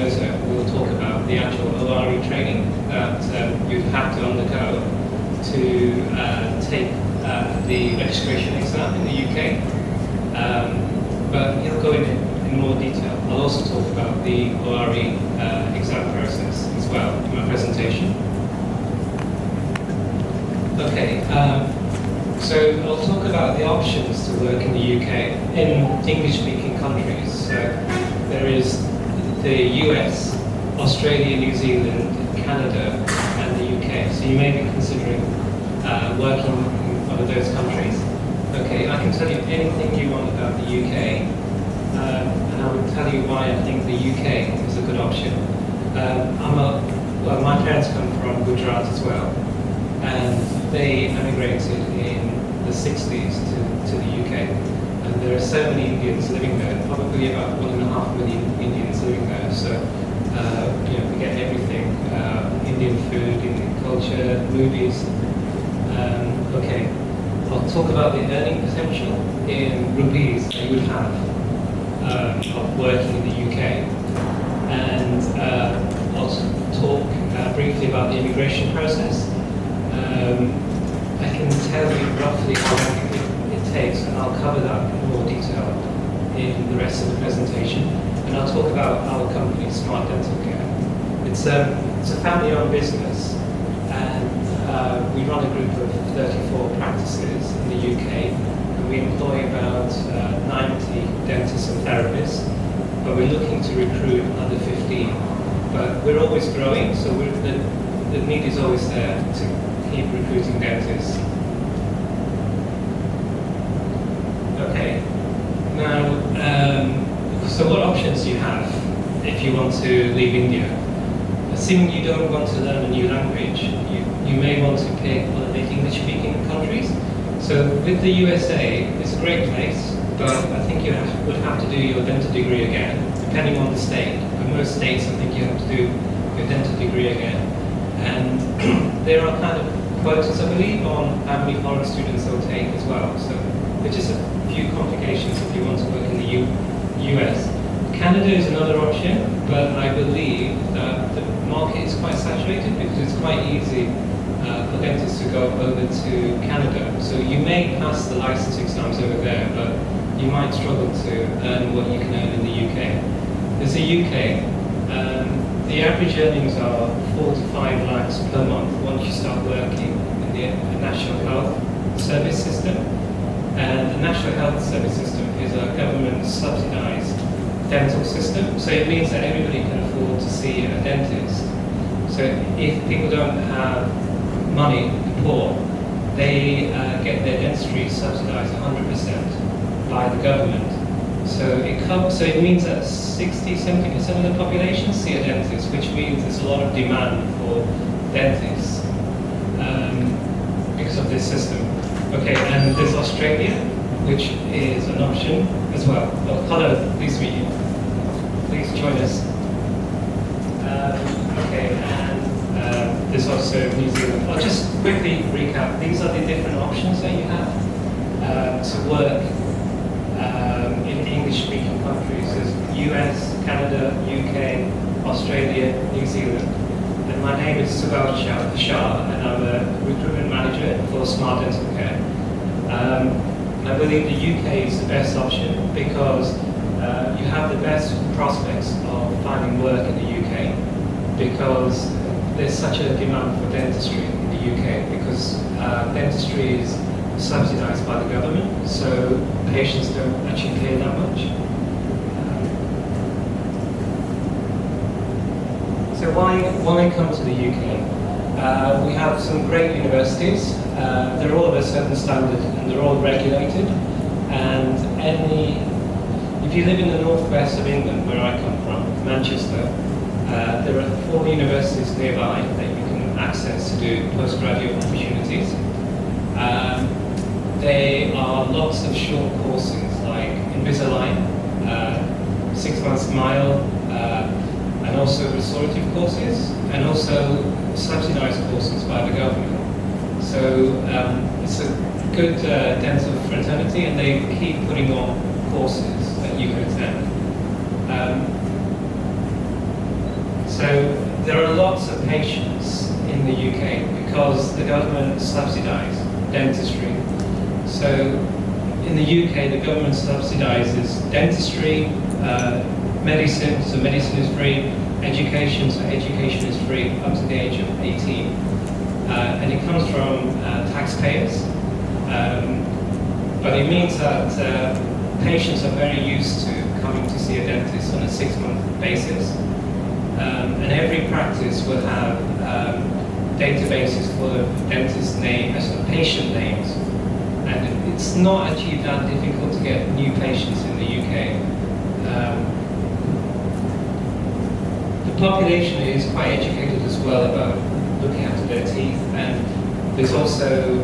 Spinoza will talk about the actual ORE training that you'd have to undergo to take the registration exam in the UK. But he'll go in more detail. I'll also talk about the ORE exam process as well in my presentation. Okay, so I'll talk about the options to work in the UK in English-speaking countries. So there is the US, Australia, New Zealand, Canada, and the UK. So you may be considering working in one of those countries. Okay, I can tell you anything you want about the UK, and I will tell you why I think the UK is a good option. Well, my parents come from Gujarat as well, and they emigrated in the 60s to the UK. And there are so many Indians living there, probably about 1.5 million Indians living there. So, we get everything, Indian food, Indian culture, movies. Okay, I'll talk about the earning potential in rupees that you would have of working in the UK. And I'll talk briefly about the immigration process. I can tell you roughly how long it takes, and I'll cover that in more detail in the rest of the presentation. And I'll talk about our company, Smart Dental Care. It's a family-owned business, and we run a group of 34 practices in the UK, and we employ about 90 dentists and therapists, but we're looking to recruit another 15. But we're always growing, so the need is always there to keep recruiting dentists. Okay, now, so what options do you have if you want to leave India? Assuming you don't want to learn a new language, you may want to pick one of the English-speaking countries. So with the USA, it's a great place, but I think you would have to do your dental degree again, depending on the state. In most states, I think you have to do your dental degree again. And there are kind of quotas, I believe, on how many foreign students they'll take as well. So there's just a few complications if you want to work in the US. Canada is another option, but I believe that the market is quite saturated because it's quite easy for dentists to go over to Canada. So you may pass the license exams over there, but you might struggle to earn what you can earn in the UK. There's the UK. The average earnings are 4 to 5 lakhs per month once you start working in the National Health Service System. And the National Health Service System is a government subsidized dental system, so it means that everybody can afford to see a dentist. So if people don't have money, poor, they get their dentistry subsidized 100% by the government. So it means that 60–70% of the population see a dentist, which means there's a lot of demand for dentists because of this system. Okay, and there's Australia, which is an option as well. Oh, hello, please meet you. Please join us. Okay, and there's also New Zealand. I'll just quickly recap. These are the different options that you have to work in English-speaking countries. There's US, Canada, UK, Australia, New Zealand. And my name is Subal Shah, and I'm a recruitment manager for Smart Dental Care. I believe the UK is the best option because you have the best prospects of finding work in the UK because there's such a demand for dentistry in the UK because dentistry is subsidized by the government, so patients don't actually pay that much. So why come to the UK? We have some great universities. They're all of a certain standard and they're all regulated. And if you live in the northwest of England, where I come from, Manchester, there are 4 universities nearby that you can access to do postgraduate opportunities. There are lots of short courses like Invisalign, 6 months Smile, and also restorative courses, and also subsidized courses by the government. So it's a good dental fraternity, and they keep putting on courses that you can attend. So there are lots of patients in the UK because the government subsidises dentistry. So in the UK, the government subsidises dentistry, medicine, so medicine is free, education, so education is free up to the age of 18. And it comes from taxpayers. But it means that patients are very used to coming to see a dentist on a 6-month basis. And every practice will have databases full of dentist names, patient names. And it's not actually that difficult to get new patients in the UK. The population is quite educated as well about looking after their teeth, and there's also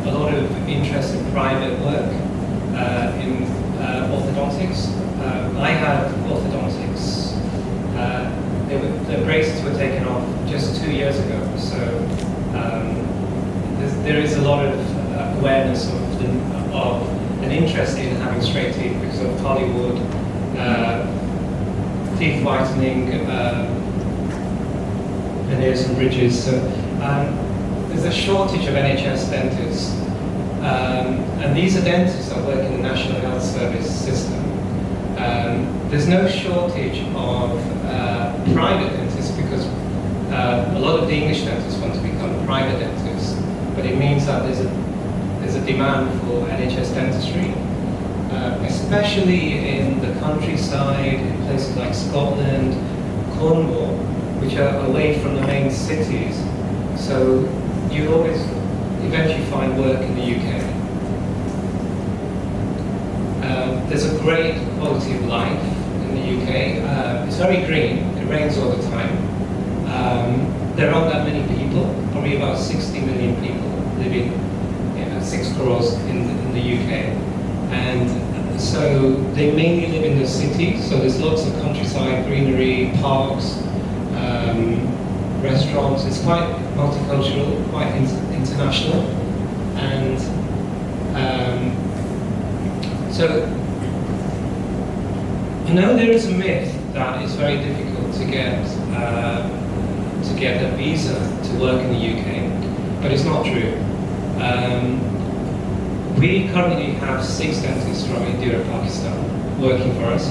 a lot of interest in private work in orthodontics. I had orthodontics. The braces were taken off just 2 years ago, so there is a lot of awareness of an interest in having straight teeth because of Hollywood, teeth whitening, veneers and bridges. So there's a shortage of NHS dentists, and these are dentists that work in the National Health Service system. There's no shortage of private dentists because a lot of the English dentists want to become private dentists, but it means that there's a demand for NHS dentistry, especially in the countryside, in places like Scotland, Cornwall, which are away from the main cities. So you always eventually find work in the UK. There's a great quality of life in the UK. It's very green, it rains all the time. There aren't that many people, probably about 60 million people living, 6 crores in the UK. And so they mainly live in the city, so there's lots of countryside, greenery, parks, restaurants. It's quite multicultural, quite international. And so I know there is a myth that it's very difficult to get a visa to work in the UK, but it's not true. We currently have 6 dentists from India and Pakistan working for us,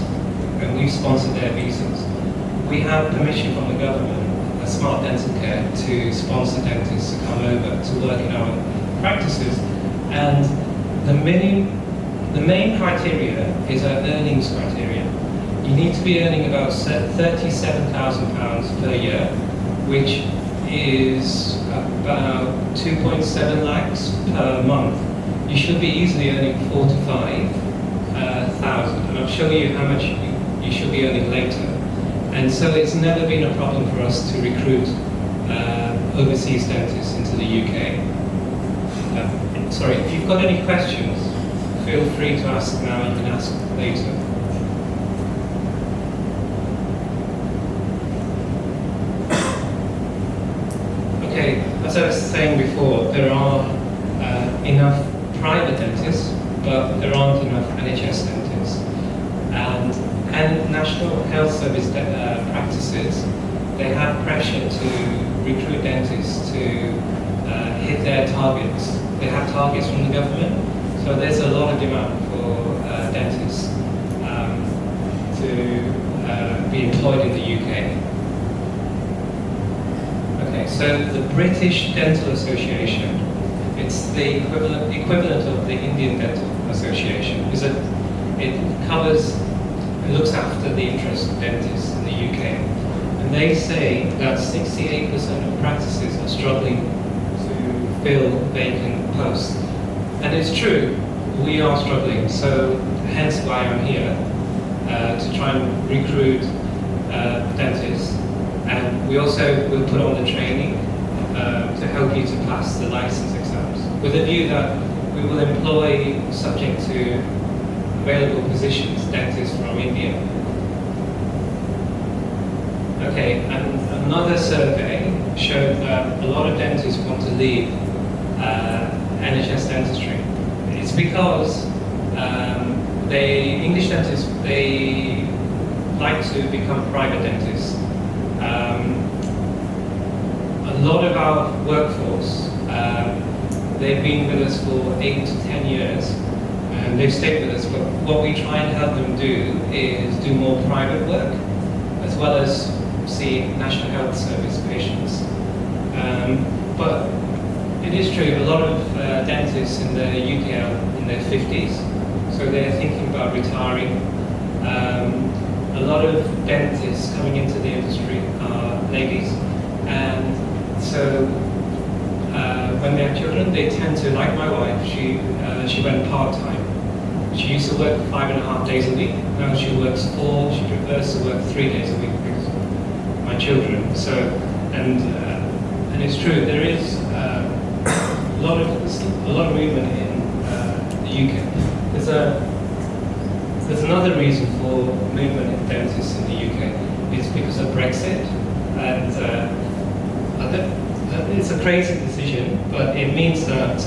and we've sponsored their visas. We have permission from the government, a Smart Dental Care, to sponsor dentists to come over to work in our practices. And the main criteria is our earnings criteria. You need to be earning about £37,000 per year, which is about 2.7 lakhs per month. You should be easily earning 4 to 5,000, and I'll show you how much you should be earning later. And so it's never been a problem for us to recruit overseas dentists into the UK. Sorry, if you've got any questions, feel free to ask now, you can ask later. Okay, as I was saying before, there are enough private dentists, but there aren't enough NHS dentists. And National Health Service practices, they have pressure to recruit dentists to hit their targets. They have targets from the government, so there's a lot of demand for dentists to be employed in the UK. Okay, so the British Dental Association, it's the equivalent of the Indian Dental Association, is that it looks after the interests of dentists in the UK. And they say that 68% of practices are struggling to fill vacant posts. And it's true, we are struggling, so hence why I'm here, to try and recruit dentists. And we also will put on the training to help you to pass the license exams, with a view that we will employ, subject to available positions, dentists from India. Okay, and another survey showed that a lot of dentists want to leave NHS dentistry. It's because English dentists, they like to become private dentists. lot of our workforce, they've been with us for 8 to 10 years, and they've stayed with us, but what we try and help them do is do more private work, as well as see National Health Service patients. But it is true, a lot of dentists in the UK are in their 50s, so they're thinking about retiring. A lot of dentists coming into the industry are ladies, and so when they have children, they tend to, like my wife, she went part-time. She used to work 5.5 days a week, now she works 4, she prefers to work 3 days a week because of my children. So, and it's true, there is a lot of movement in the UK. There's another reason for movement in dentists in the UK. It's because of Brexit, and it's a crazy decision, but it means that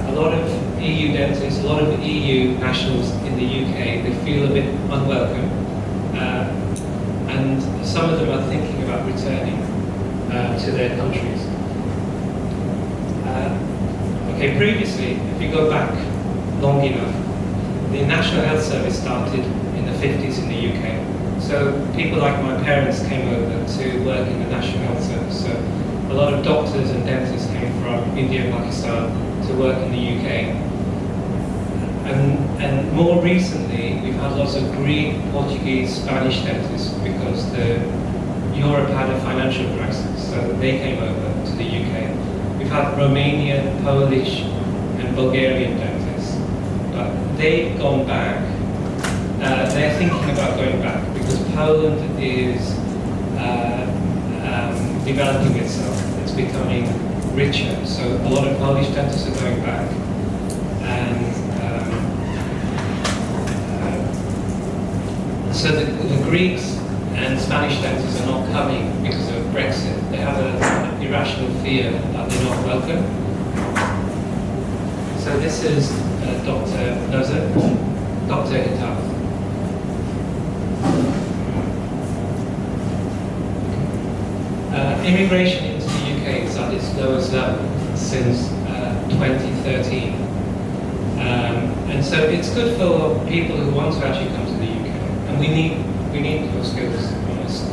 a lot of EU dentists, a lot of EU nationals in the UK, they feel a bit unwelcome, and some of them are thinking about returning to their countries. Okay, previously, if you go back long enough, the National Health Service started in the 50s in the UK. So people like my parents came over to work in the National Health Service. So a lot of doctors and dentists came from India and Pakistan to work in the UK. And more recently, we've had lots of Greek, Portuguese, Spanish dentists because Europe had a financial crisis, so they came over to the UK. We've had Romanian, Polish, and Bulgarian dentists, but they've gone back. They're thinking about going back because Poland is developing itself. It's becoming richer, so a lot of Polish dentists are going back. And so the Greeks and Spanish dentists are not coming because of Brexit. They have an irrational fear that they're not welcome. So this is Dr. Hitab. Immigration into the UK is at its lowest level since 2013. And so it's good for people who want to actually come to the UK. And we need your skills, to be honest.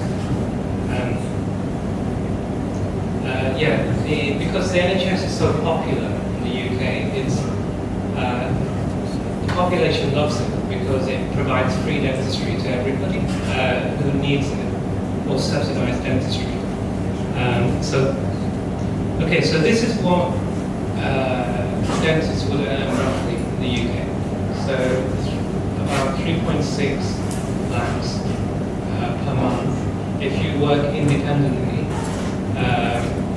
Because the NHS is so popular in the UK, the population loves it because it provides free dentistry to everybody who needs it, or subsidised dentistry. So this is what dentists would earn roughly in the UK. So about 3.6 lakhs per month. If you work independently,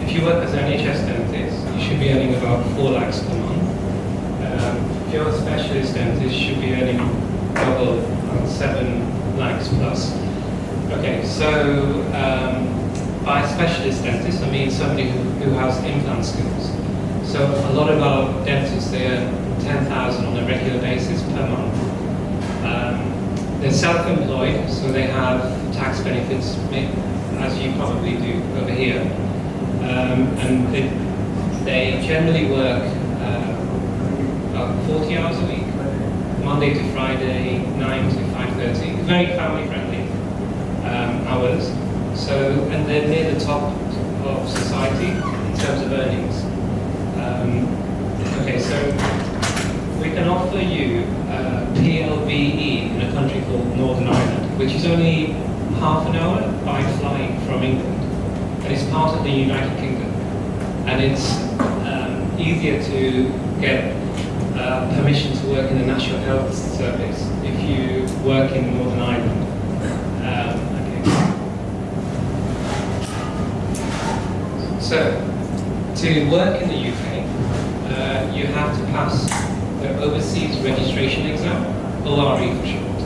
if you work as an NHS dentist, you should be earning about 4 lakhs per month. If you're a specialist dentist, you should be earning double, 7 lakhs plus. Okay, so by specialist dentist, I mean somebody who has implant skills. So a lot of our dentists, they earn 10,000 on a regular basis per month. They're self-employed, so they have tax benefits, as you probably do over here. And they generally work about 40 hours a week, Monday to Friday, 9 to 5:30. Very family-friendly hours. So, and they're near the top of society in terms of earnings. Okay, so we can offer you PLBE in a country called Northern Ireland, which is only half an hour by flying from England, and it's part of the United Kingdom. And it's easier to get permission to work in the National Health Service if you work in Northern Ireland. So, to work in the UK, you have to pass the Overseas Registration Exam, ORE for short.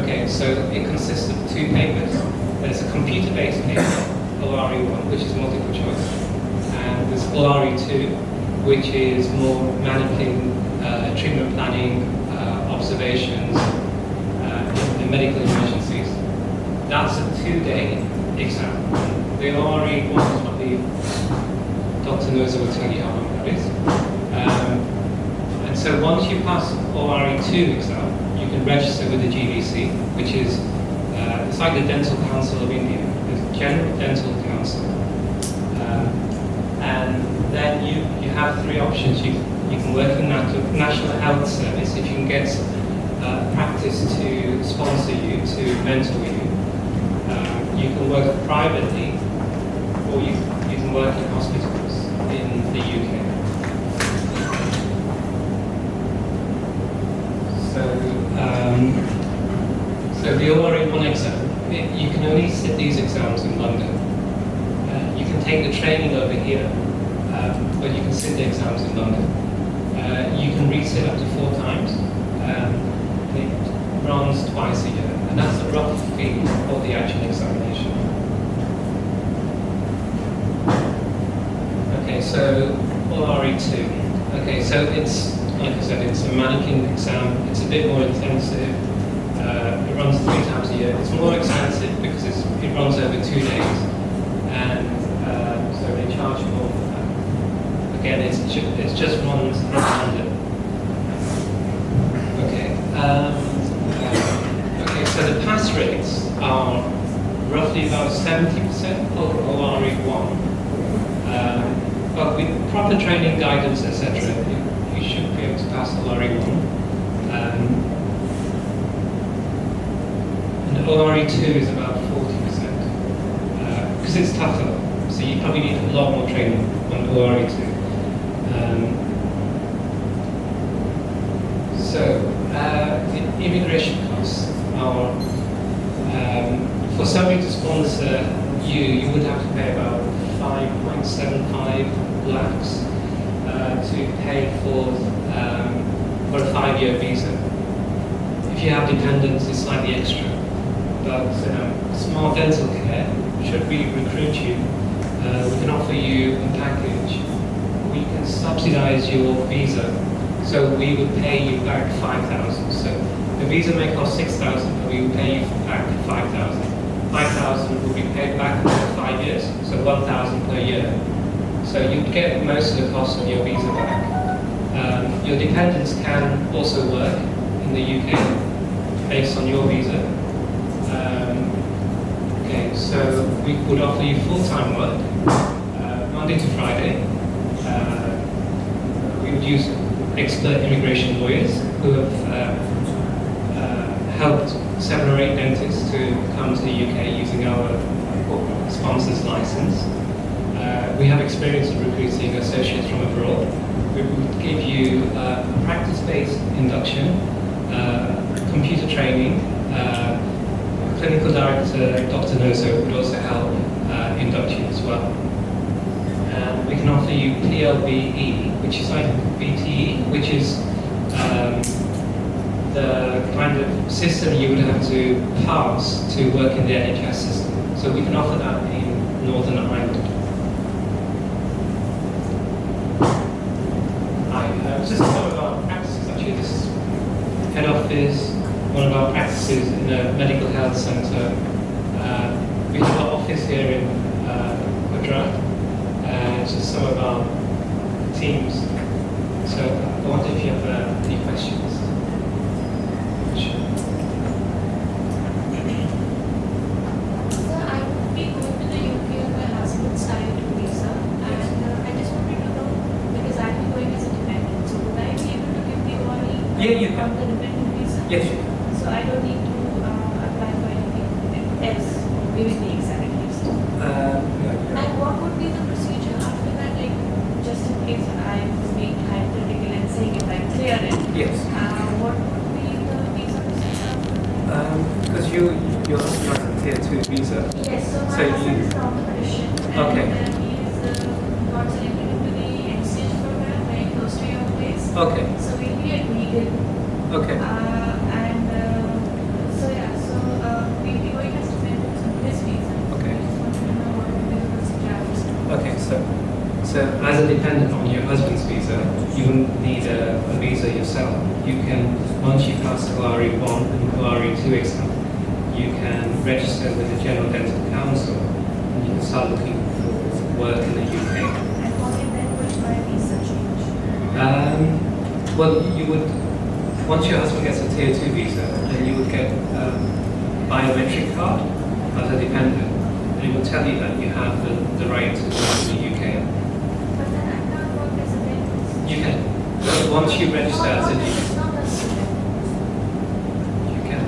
Okay, so it consists of 2 papers. There's a computer-based paper, ORE1, which is multiple choice, and there's ORE2, which is more managing treatment planning, observations, in medical emergencies. That's a 2-day exam. the ORE1 is probably Dr. Noza will tell you how long that is. And so once you pass ORE2 exam, you can register with the GDC, which is it's like the Dental Council of India, the General Dental Council. And then you have three options. You can work in National Health Service if you can get practice to sponsor you, to mentor you. You can work privately, or you can work in hospitals in the UK. So the ORE1 exam, you can only sit these exams in London. You can take the training over here, but you can sit the exams in London. You can resit up to 4 times. It runs twice a year, and that's the rough fee of the actual examination. Okay, so ORE2. Okay, so it's, like I said, it's a mannequin exam. It's a bit more intensive. It runs 3 times a year. It's more expensive because it runs over 2 days, and so they charge more for that. Again, it's just runs in London. Okay. Okay. So the pass rates are roughly about 70% for ORE1. But with proper training, guidance, etc., you should be able to pass ORE1. And ORE2 is about 40%, because it's tougher. So you probably need a lot more training on ORE2. The immigration costs are, for somebody to sponsor you would have to pay about 5.75 lakhs to pay for a 5-year visa. If you have dependents, it's slightly extra. But Smart Dental Care, should we recruit you, we can offer you a package. We can subsidize your visa, so we would pay you back 5,000. So the visa may cost 6,000, but we will pay you back 5,000. 5,000 will be paid back over 5 years, so 1,000 per year. So you'd get most of the cost of your visa back. Your dependents can also work in the UK based on your visa. Okay, so we would offer you full-time work, Monday to Friday. We would use expert immigration lawyers who have helped 7 or 8 dentists to come to the UK using our sponsor's license. We have experience in recruiting associates from abroad. We would give you practice-based induction, computer training. Clinical director Dr. Nozo would also help induct you as well. We can offer you PLBE, which is like BTE, which is the kind of system you would have to pass to work in the NHS system. So we can offer that in Northern Ireland. Just some of our practices, actually. This is head office, one of our practices in a medical health centre. We have our office here in Gujarat, and just some of our teams. So I wonder if you have any questions. Yeah, you can. The dependent visa? Yes, you can. So I don't need to apply for anything else, maybe the exam at least. And what would be the procedure after that? Like, just in case I'm being hypothetical and saying if I clear it, Yes. What would be the visa procedure after that? Because you're like a tier 2 visa. Yes, so my So husband you- is an orthopedician Okay. and he is got selected into the exchange program very close to your place. Okay. So we'll be at Legal. Okay. We'll be going as dependents on this visa. Okay. I just wanted to know what would be the procedure. Okay, so as a dependent on your husband's visa, you wouldn't need a visa yourself. You can, once you pass the ORE1 and ORE2 exam, you can register with the General Dental Council, and you can start the work in the UK. And only then would my visa change. Well, you would, once your husband gets a tier 2 visa, then you would get a biometric card as a dependent. And it will tell you that you have the right to work in the UK. But then I can't work as a dentist. You can. But once you register as a It's not a student. you can.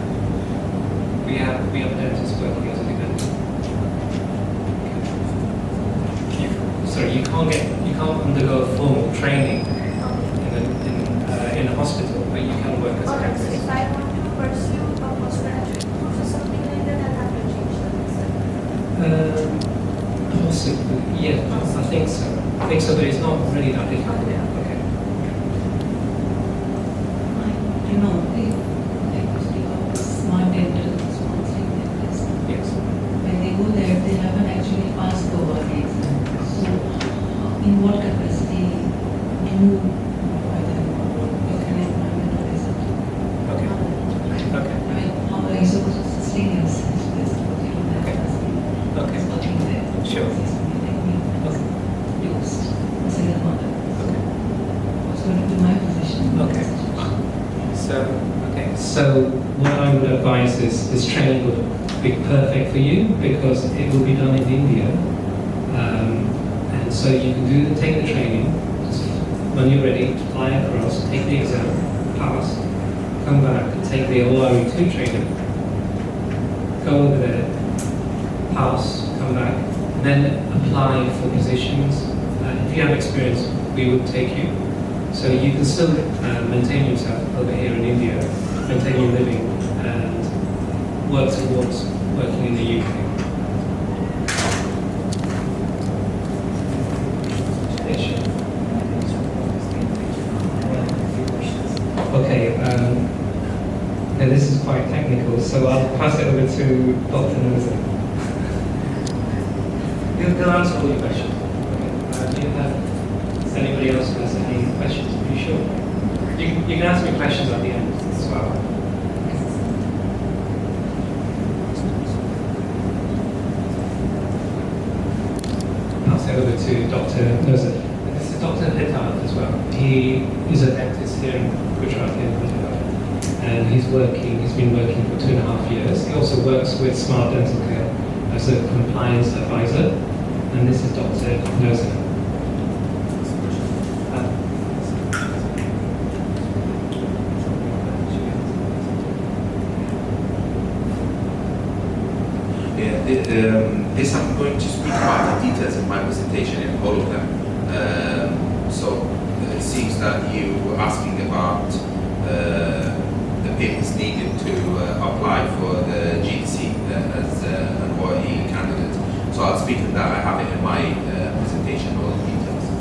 We have dentists working as a dependent. You can't undergo formal training in a hospital, but you can work as a Alright, so dentist. if I want to pursue a postgraduate course or something like that, I'll have to change the visa. Possibly, yeah, I think so. But it's not really that difficult. Okay. Okay. You know, like smart dental, sponsoring dentist. Yes. When they go there, they haven't actually passed the ORE exam. So, in what capacity do you provide them? What kind of environment is it? Okay. Okay. I mean, how are you supposed to sustain yourself with what you don't have capacity? Okay. It's working there. Sure. It's something like me. Okay. Used. A single mother. Okay. What's going to be my position? in that Okay. situation? So what I would advise is this training would be perfect for you because it will be done in India. And so you can take the training, just when you're ready, fly across, take the exam, pass, come back, take the ORE2 training, go over there, pass, come back, then apply for positions. If you have experience, we would take you. So you can still maintain yourself over here in India, maintain your living, and work towards working in the UK. Okay, now this is quite technical, so I'll pass it over to Dr. Noza. He'll answer all your questions. Okay. Do you have, does anybody else has any questions? Are you sure? You can ask me questions at the end as well. I'll say over to Dr. Noza. This is Dr. Hittard as well. He is a dentist here in Gujarat, in Gujarat. And he's been working for 2.5 years. He also works with Smart Dental Care as a compliance advisor. And this is Dr. Noza. This I'm going to speak about the details in my presentation in all of them. So it seems that you were asking about the papers needed to apply for the GDC as an ORE candidate. So I'll speak to that. I have it in my presentation.